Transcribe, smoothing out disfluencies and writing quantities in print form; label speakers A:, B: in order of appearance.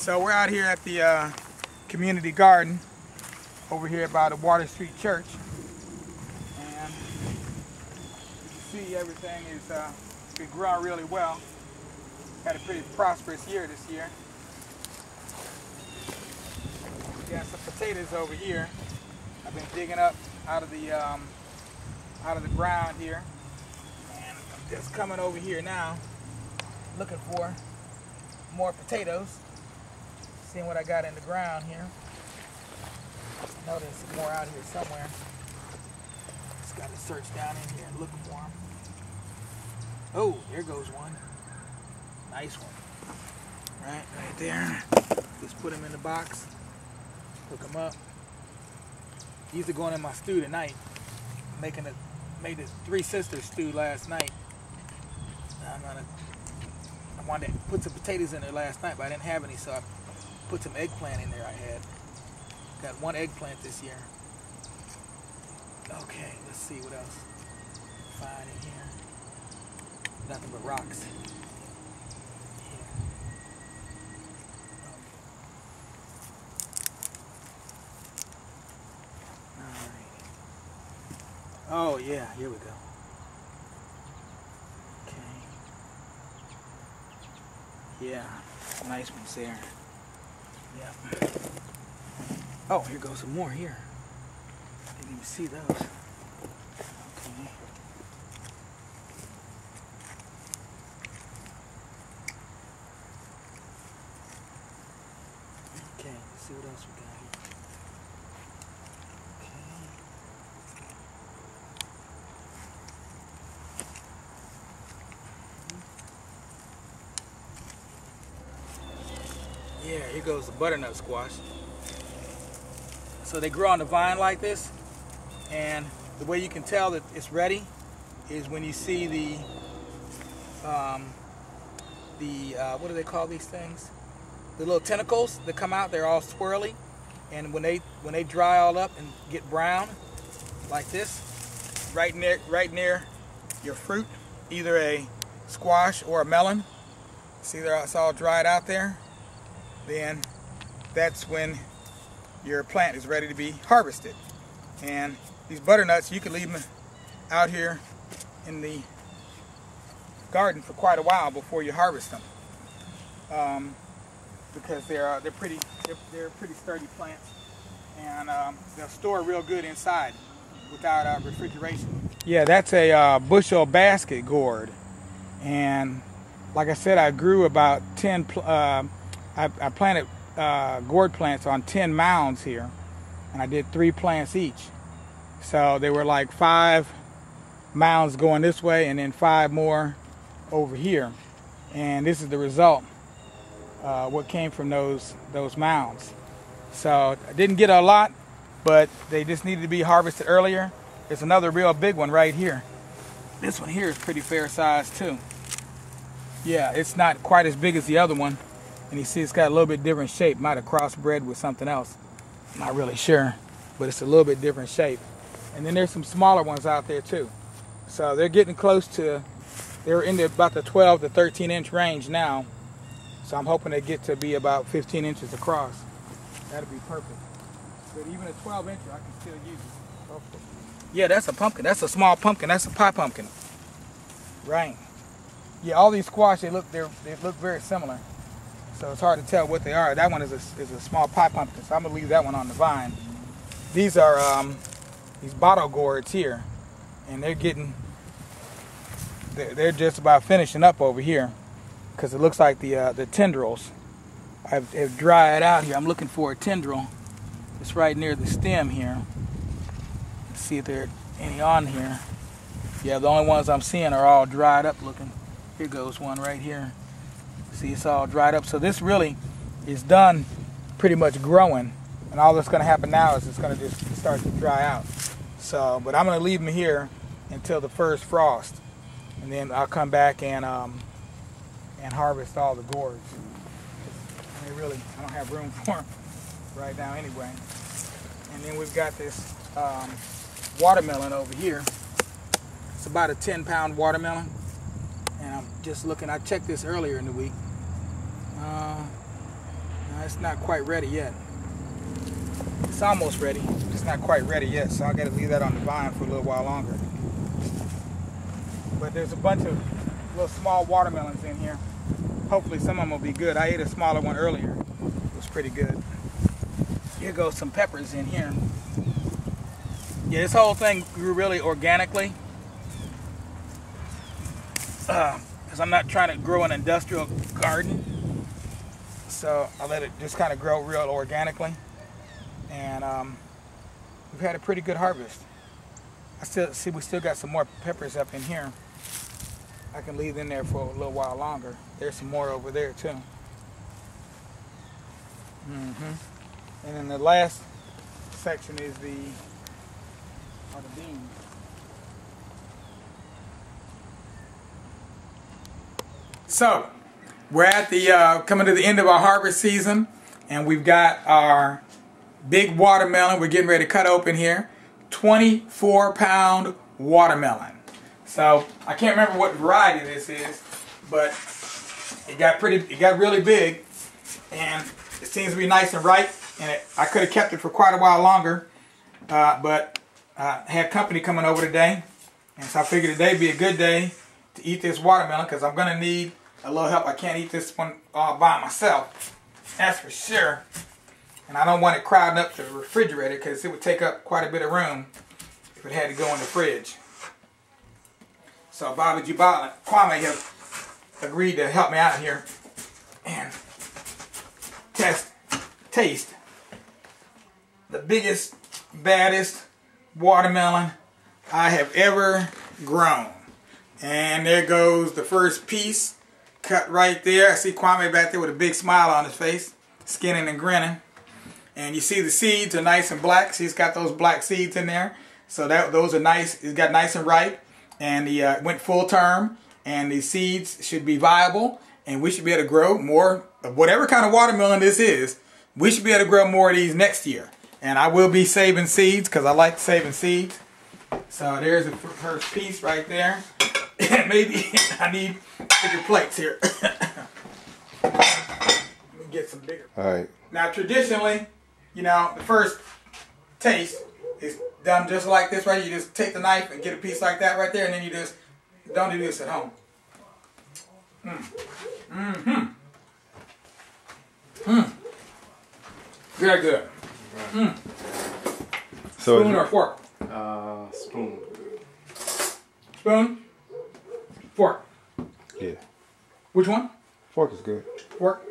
A: So we're out here at the community garden over here by the Water Street Church, and you can see everything is been growing really well. Had a pretty prosperous year this year. We got some potatoes over here. I've been digging up out of the ground here, and I'm just coming over here now, looking for more potatoes. Seeing what I got in the ground here. I know there's some more out here somewhere. Just got to search down in here and look for them. Oh, there goes one. Nice one. Right there. Just put them in the box. Hook them up. These are going in my stew tonight. Made this Three Sisters stew last night. I wanted to put some potatoes in there last night, but I didn't have any, so I put some eggplant in there. I had got one eggplant this year. Okay, let's see what else find in here. Nothing but rocks. Oh yeah, here we go. Okay. Yeah, nice ones there. Yeah. Oh, here goes some more here. Didn't even see those. Okay. Okay, let's see what else we got here. Yeah, here goes the butternut squash. So they grow on the vine like this, and the way you can tell that it's ready is when you see the what do they call these things? The little tentacles that come out. They're all swirly, and when they dry all up and get brown like this, right near your fruit, either a squash or a melon. See there, it's all dried out there. Then that's when your plant is ready to be harvested. And these butternuts, you can leave them out here in the garden for quite a while before you harvest them, because they're pretty sturdy plants, and they'll store real good inside without refrigeration. Yeah, that's a bushel basket gourd, and like I said, I grew about 10. I planted gourd plants on 10 mounds here, and I did 3 plants each. So there were like 5 mounds going this way and then 5 more over here. And this is the result, what came from those mounds. So I didn't get a lot, but they just needed to be harvested earlier. There's another real big one right here. This one here is pretty fair size too. Yeah, it's not quite as big as the other one. And you see it's got a little bit different shape. Might have crossbred with something else. I'm not really sure, but it's a little bit different shape. And then there's some smaller ones out there too. So they're getting close to, they're in about the 12 to 13 inch range now. So I'm hoping they get to be about 15 inches across. That'll be perfect. But even a 12 incher, I can still use it. Okay. Yeah, that's a pumpkin. That's a small pumpkin. That's a pie pumpkin. Right. Yeah, all these squash, they look very similar. So it's hard to tell what they are. That one is a small pie pumpkin, so I'm gonna leave that one on the vine. These are these bottle gourds here, and they're just about finishing up over here, because it looks like the tendrils have dried out here. I'm looking for a tendril. It's right near the stem here. Let's see if there are any on here. Yeah, the only ones I'm seeing are all dried up looking. Here goes one right here. See, it's all dried up. So this really is done pretty much growing. And all that's going to happen now is it's going to just start to dry out. So, but I'm going to leave them here until the first frost. And then I'll come back and harvest all the gourds. I don't have room for them right now anyway. And then we've got this watermelon over here. It's about a 10-pound watermelon. And I'm just looking, I checked this earlier in the week. It's not quite ready yet. It's almost ready. It's not quite ready yet, so I got to leave that on the vine for a little while longer. But there's a bunch of little small watermelons in here. Hopefully some of them will be good. I ate a smaller one earlier. It was pretty good. Here goes some peppers in here. Yeah, this whole thing grew really organically. Because I'm not trying to grow an industrial garden. So I let it just kind of grow real organically. And we've had a pretty good harvest. I still see we still got some more peppers up in here. I can leave in there for a little while longer. There's some more over there too. And then the last section is the beans. So we're at the coming to the end of our harvest season, and we've got our big watermelon we're getting ready to cut open here. 24-pound watermelon. So I can't remember what variety this is, but it got really big, and it seems to be nice and ripe. And I could have kept it for quite a while longer, but I had company coming over today, and so I figured today would be a good day to eat this watermelon because I'm going to need a little help. I can't eat this one all by myself, that's for sure. And I don't want it crowding up the refrigerator because it would take up quite a bit of room if it had to go in the fridge. So Bobby Jubala, Kwame have agreed to help me out here and taste the biggest, baddest watermelon I have ever grown. And there goes the first piece cut right there. I see Kwame back there with a big smile on his face, skinning and grinning. And you see the seeds are nice and black. See, it's got those black seeds in there. So those are nice. It's got nice and ripe. And he went full term. And the seeds should be viable. And we should be able to grow more of whatever kind of watermelon this is. We should be able to grow more of these next year. And I will be saving seeds because I like saving seeds. So there's the first piece right there. And maybe I need bigger plates here. Let me get some bigger.
B: All right.
A: Now traditionally, you know, the first taste is done just like this, right? You just take the knife and get a piece like that right there, and then you just don't do this at home. Very good.
B: So
A: spoon or fork?
B: Spoon.
A: Spoon? Fork?
B: Yeah.
A: Which one?
B: Fork is good.
A: Fork?